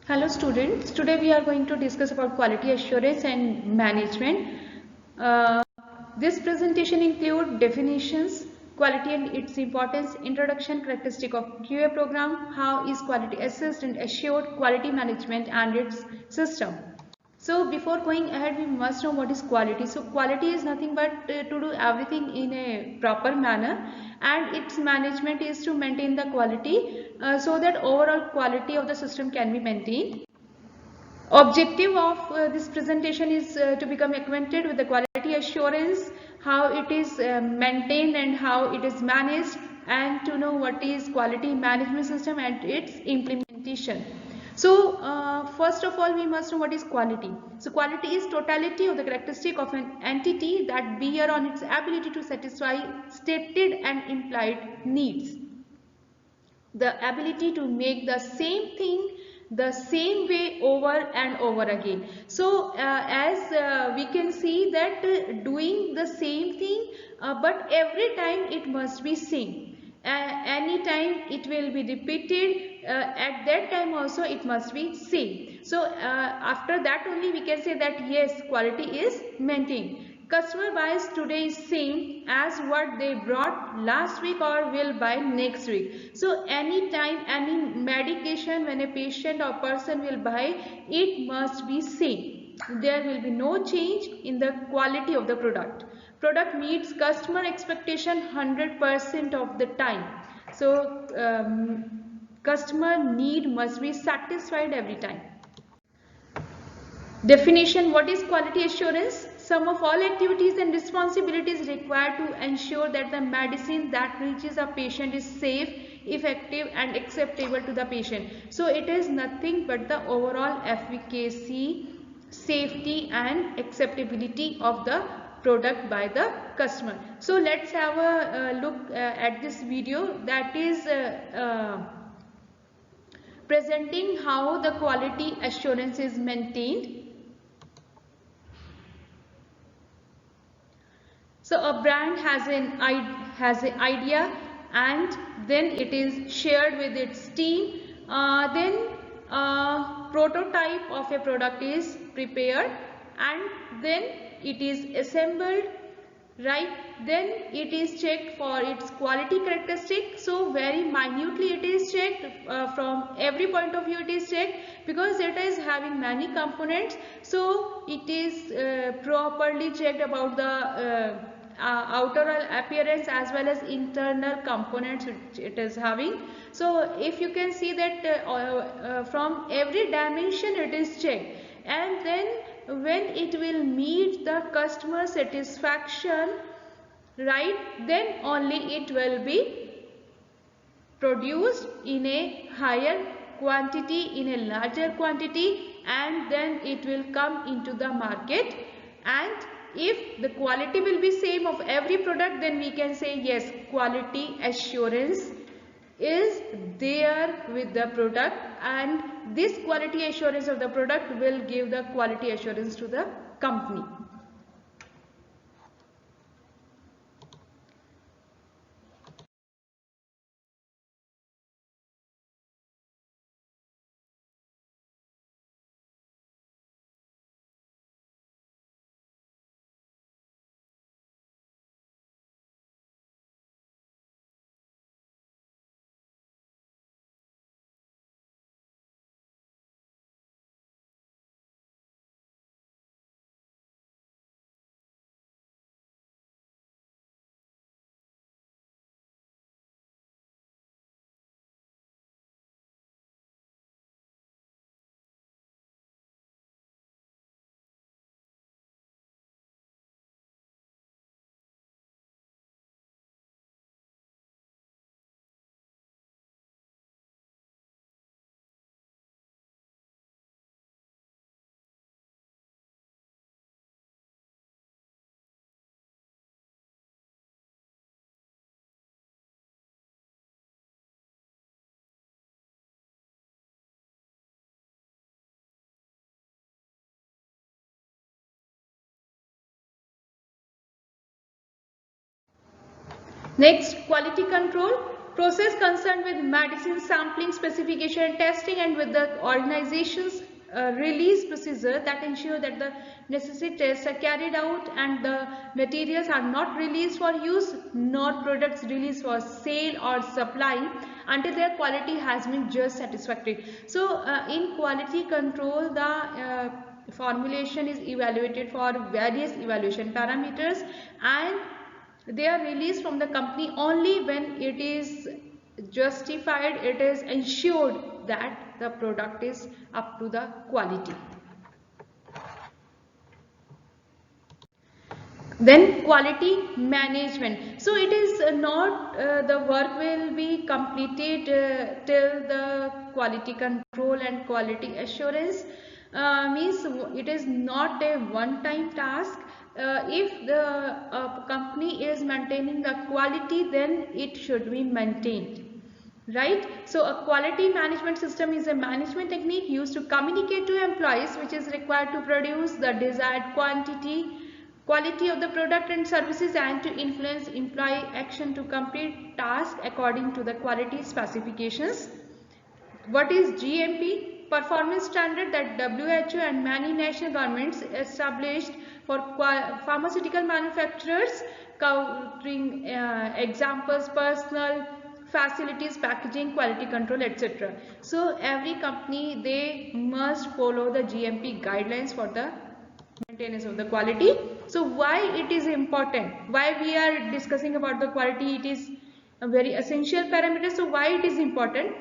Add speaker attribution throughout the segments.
Speaker 1: Hello students, today we are going to discuss about quality assurance and management. This presentation includes definitions, quality and its importance, introduction, characteristic of QA program, how is quality assessed and assured, quality management and its system. So before going ahead, we must know what is quality. So quality is nothing but to do everything in a proper manner, and its management is to maintain the quality so that overall quality of the system can be maintained. Objective of this presentation is to become acquainted with the quality assurance, how it is maintained and how it is managed, and to know what is quality management system and its implementation. So first of all, we must know what is quality. So quality is totality of the characteristic of an entity that bear on its ability to satisfy stated and implied needs. The ability to make the same thing the same way over and over again. So as we can see that doing the same thing, but every time it must be same. Any time it will be repeated, at that time also it must be same. So after that only we can say that yes, quality is maintained. Customer buys today is same as what they brought last week or will buy next week. So anytime any medication when a patient or person will buy, it must be same. There will be no change in the quality of the product. Product meets customer expectation 100% of the time. So customer need must be satisfied every time. Definition: what is quality assurance? Sum of all activities and responsibilities required to ensure that the medicine that reaches a patient is safe, effective and acceptable to the patient. So it is nothing but the overall efficacy, safety and acceptability of the product by the customer. So let's have a look at this video that is presenting how the quality assurance is maintained. So a brand has an idea, and then it is shared with its team. Then a prototype of a product is prepared, and then it is assembled, right? Then it is checked for its quality characteristic. So very minutely it is checked, from every point of view it is checked, because it is having many components. So it is properly checked about the outer appearance as well as internal components which it is having. So if you can see that from every dimension it is checked, and then when it will meet the customer satisfaction, right, then only it will be produced in a higher quantity, in a larger quantity, and then it will come into the market. And if the quality will be same of every product, then we can say yes, quality assurance is there with the product, and this quality assurance of the product will give the quality assurance to the company. Next, quality control. process concerned with medicine sampling, specification, testing, and with the organization's release procedure that ensure that the necessary tests are carried out and the materials are not released for use nor products released for sale or supply until their quality has been just satisfactory. So in quality control, the formulation is evaluated for various evaluation parameters and they are released from the company only when it is justified, it is ensured that the product is up to the quality. Then quality management. So it is not the work will be completed till the quality control and quality assurance means it is not a one-time task. If the company is maintaining the quality, then it should be maintained. Right? So a quality management system is a management technique used to communicate to employees which is required to produce the desired quality of the product and services and to influence employee action to complete tasks according to the quality specifications. What is GMP? Performance standard that WHO and many national governments established for pharmaceutical manufacturers, covering examples, personal facilities, packaging, quality control, etc. So every company, they must follow the GMP guidelines for the maintenance of the quality. So why it is important? Why we are discussing about the quality? It is a very essential parameter. So why it is important?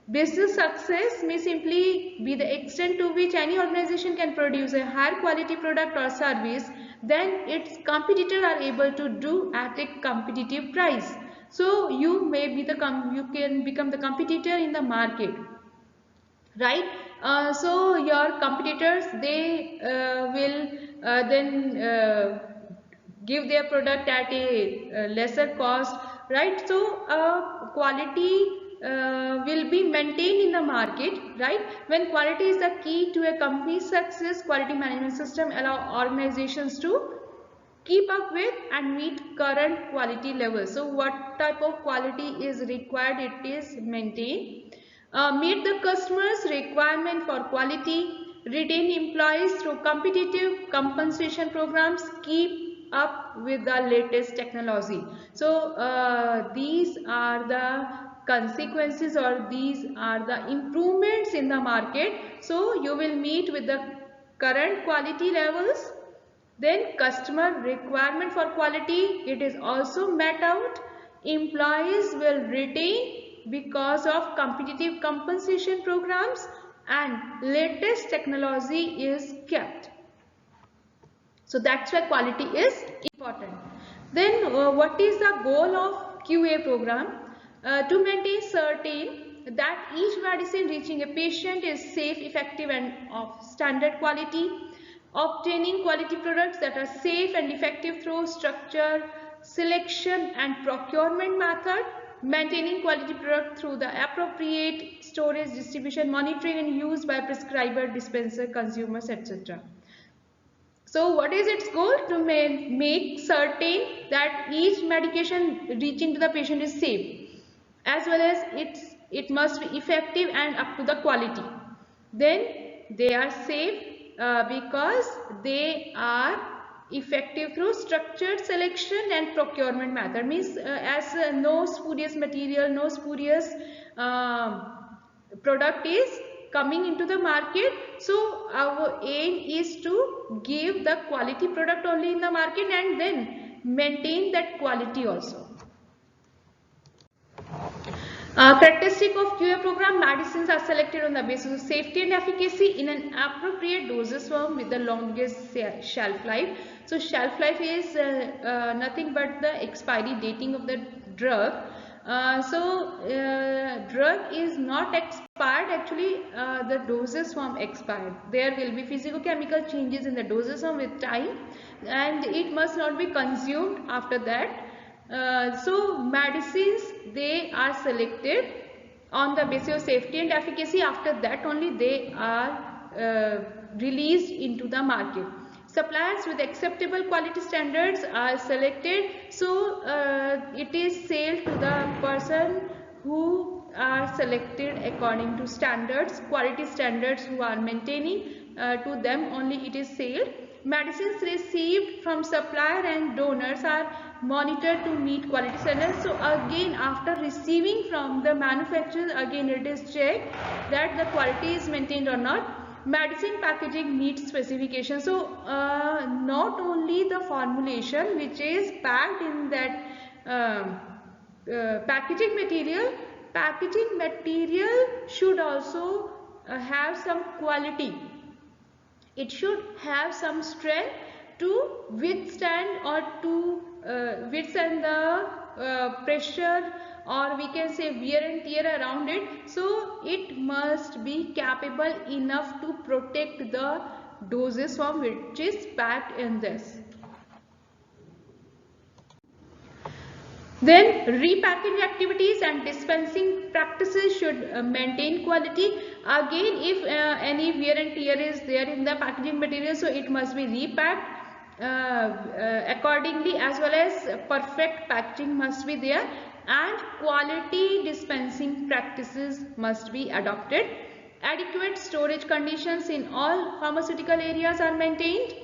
Speaker 1: Business success may simply be the extent to which any organization can produce a higher quality product or service than its competitors are able to do at a competitive price. So you may be you can become the competitor in the market, right? So your competitors, they will then give their product at a lesser cost, right? So quality will be maintained in the market, right? When quality is the key to a company's success, quality management system allow organizations to keep up with and meet current quality levels. So what type of quality is required? It is maintained. Meet the customer's requirement for quality, retain employees through competitive compensation programs, keep up with the latest technology. So these are the consequences or these are the improvements in the market. So you will meet with the current quality levels. Then customer requirement for quality, it is also met out. Employees will retain because of competitive compensation programs and latest technology is kept. So that's why quality is important. Then what is the goal of QA program? To maintain certain that each medicine reaching a patient is safe, effective and of standard quality. Obtaining quality products that are safe and effective through structure, selection and procurement method. Maintaining quality product through the appropriate storage, distribution, monitoring and use by prescriber, dispenser, consumers, etc. So what is its goal? To make certain that each medication reaching to the patient is safe, as well as it must be effective and up to the quality. Then they are safe because they are effective through structured selection and procurement method. Means no spurious material, no spurious product is coming into the market. So our aim is to give the quality product only in the market and then maintain that quality also. Characteristic of QA program: medicines are selected on the basis of safety and efficacy in an appropriate dosage form with the longest shelf life. So shelf life is nothing but the expiry dating of the drug. Drug is not expired, actually the dosage form expired. There will be physicochemical changes in the dosage form with time and it must not be consumed after that. So medicines, they are selected on the basis of safety and efficacy. After that only they are released into the market. Suppliers with acceptable quality standards are selected. So it is sold to the person who are selected according to standards, quality standards, who are maintaining, to them only it is sold. Medicines received from supplier and donors are monitored to meet quality standards. So again, after receiving from the manufacturer, again it is checked that the quality is maintained or not. Medicine packaging meets specifications. So not only the formulation which is packed in that packaging material should also have some quality. It should have some strength to withstand or to withstand the pressure, or we can say wear and tear around it. So it must be capable enough to protect the doses from which is packed in this. Then repackaging activities and dispensing practices should maintain quality. Again, if any wear and tear is there in the packaging material, so it must be repacked accordingly, as well as perfect packaging must be there, and quality dispensing practices must be adopted. Adequate storage conditions in all pharmaceutical areas are maintained.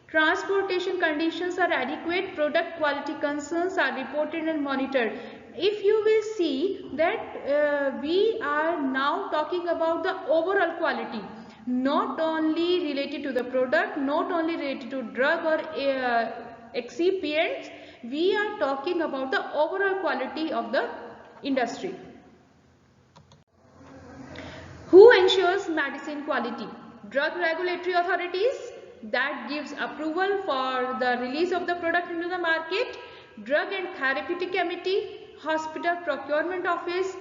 Speaker 1: Transportation conditions are adequate. Product quality concerns are reported and monitored. If you will see that we are now talking about the overall quality, not only related to the product, not only related to drug or excipients, we are talking about the overall quality of the industry. Who ensures medicine quality? Drug regulatory authorities, that gives approval for the release of the product into the market. Drug and therapeutic committee, hospital procurement office,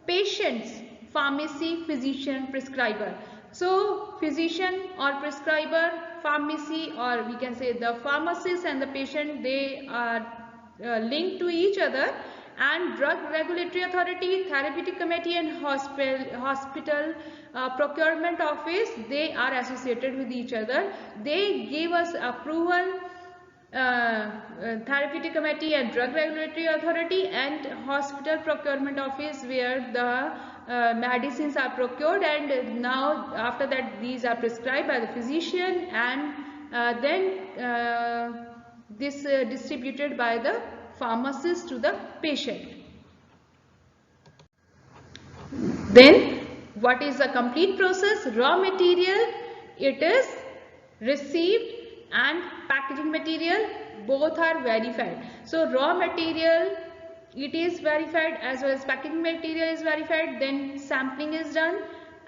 Speaker 1: patients, pharmacy, physician, prescriber. So physician or prescriber, pharmacy, or we can say the pharmacist and the patient, they are linked to each other. And drug regulatory authority, therapeutic committee, and hospital procurement office, they are associated with each other. They give us approval. Therapeutic committee and drug regulatory authority, and hospital procurement office, where the medicines are procured, and now after that these are prescribed by the physician, and then this distributed by the pharmacist to the patient. Then what is the complete process? Raw material, it is received, and packaging material, both are verified. So raw material, it is verified, as well as packaging material is verified. Then sampling is done,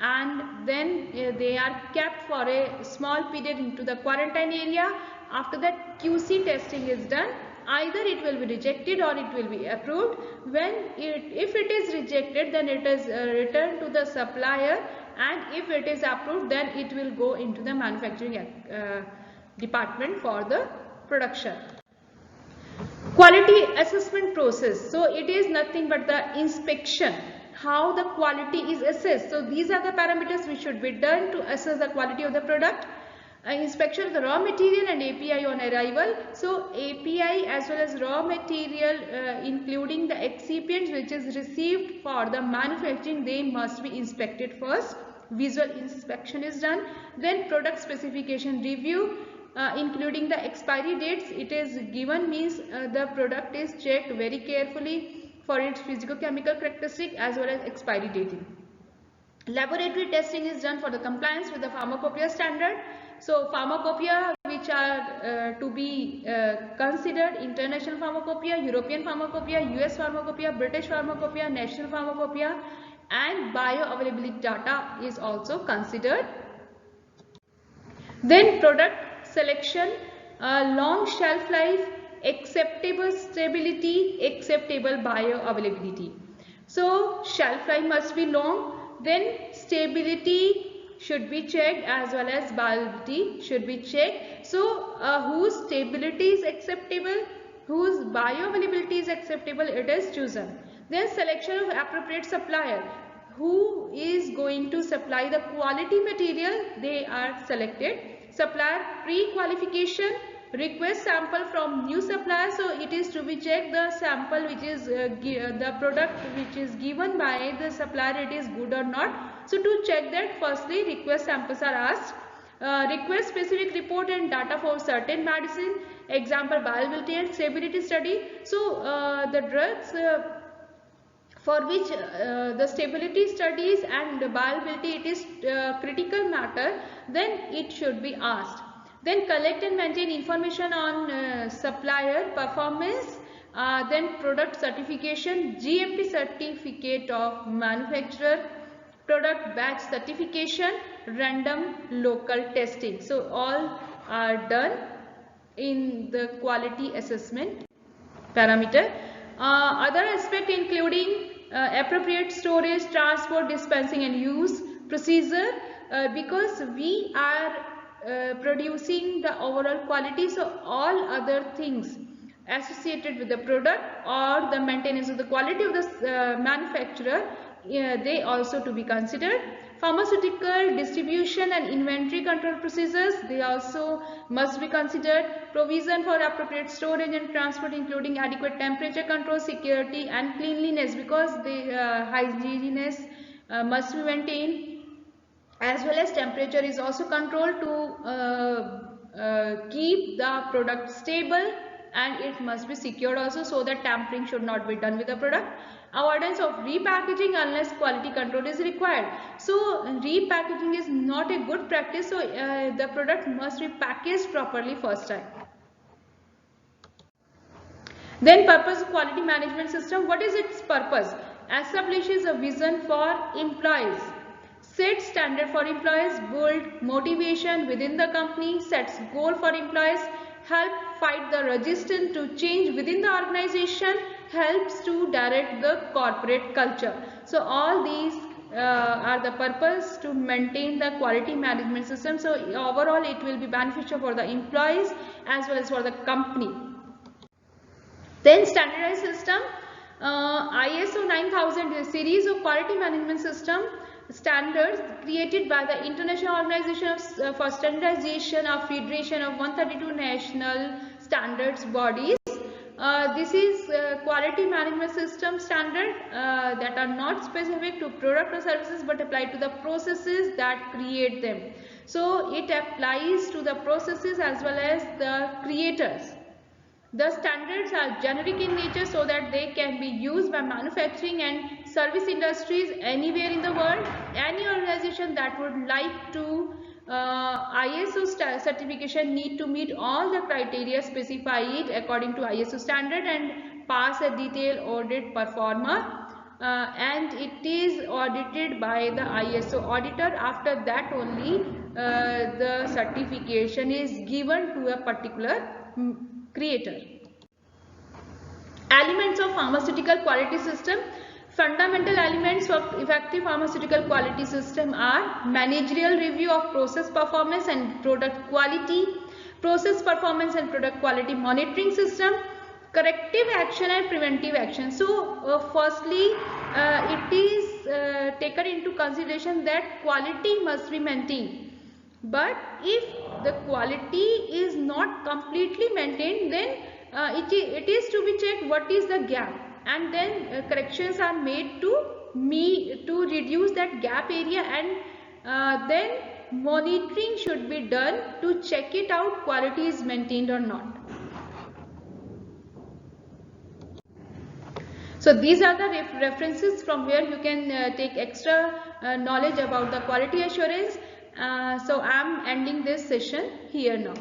Speaker 1: and then they are kept for a small period into the quarantine area. After that, QC testing is done. Either it will be rejected or it will be approved. If it is rejected, then it is returned to the supplier, and if it is approved, then it will go into the manufacturing department for the production. Quality assessment process. So it is nothing but the inspection, how the quality is assessed. So these are the parameters which should be done to assess the quality of the product. Inspection of the raw material and API on arrival. So API as well as raw material including the excipients which is received for the manufacturing, they must be inspected first. Visual inspection is done. Then product specification review, including the expiry dates. It is given, means the product is checked very carefully for its physico-chemical characteristic as well as expiry dating. Laboratory testing is done for the compliance with the pharmacopoeia standard. So pharmacopoeia which are to be considered: international pharmacopoeia, European pharmacopoeia, US pharmacopoeia, British pharmacopoeia, national pharmacopoeia, and bioavailability data is also considered. Then product selection, long shelf life, acceptable stability, acceptable bioavailability. So shelf life must be long, then stability should be checked as well as bioavailability should be checked. So whose stability is acceptable, whose bioavailability is acceptable, it is chosen. Then selection of appropriate supplier, who is going to supply the quality material, they are selected. Supplier pre-qualification, request sample from new supplier. So it is to be checked the sample which is the product which is given by the supplier, it is good or not. So to check that, firstly request samples are asked. Request specific report and data for certain medicine, example bioavailability and stability study. So the drugs for which the stability studies and bioavailability it is critical matter, then it should be asked. Then collect and maintain information on supplier performance, then product certification, GMP certificate of manufacturer, product batch certification, random local testing. So all are done in the quality assessment parameter. Other aspect including appropriate storage, transport, dispensing and use procedure, because we are producing the overall quality, so all other things associated with the product or the maintenance of the quality of the manufacturer, they also to be considered. Pharmaceutical distribution and inventory control procedures, they also must be considered. Provision for appropriate storage and transport including adequate temperature control, security and cleanliness, because the hygienist must be maintained, as well as temperature is also controlled to keep the product stable, and it must be secured also, so that tampering should not be done with the product. Avoidance of repackaging unless quality control is required. So repackaging is not a good practice, so the product must be packaged properly first time. Then purpose of quality management system. What is its purpose? Establishes a vision for employees, sets standard for employees, build motivation within the company, sets goal for employees, help fight the resistance to change within the organization, helps to direct the corporate culture. So all these are the purpose to maintain the quality management system. So overall it will be beneficial for the employees as well as for the company. Then standardized system, ISO 9000 series of quality management system standards created by the International Organization for Standardization of Federation of 132 national standards bodies. This is quality management system standard that are not specific to product or services but apply to the processes that create them. So it applies to the processes as well as the creators. The standards are generic in nature so that they can be used by manufacturing and service industries anywhere in the world. Any organization that would like to ISO certification need to meet all the criteria specified according to ISO standard and pass a detailed audit performer, and it is audited by the ISO auditor. After that only the certification is given to a particular creator. Elements of pharmaceutical quality system. Fundamental elements of effective pharmaceutical quality system are managerial review of process performance and product quality, process performance and product quality monitoring system, corrective action and preventive action. So firstly it is taken into consideration that quality must be maintained, but if the quality is not completely maintained, then it is to be checked what is the gap, and then corrections are made to reduce that gap area, and then monitoring should be done to check it out quality is maintained or not. So these are the references from where you can take extra knowledge about the quality assurance. So I am ending this session here now.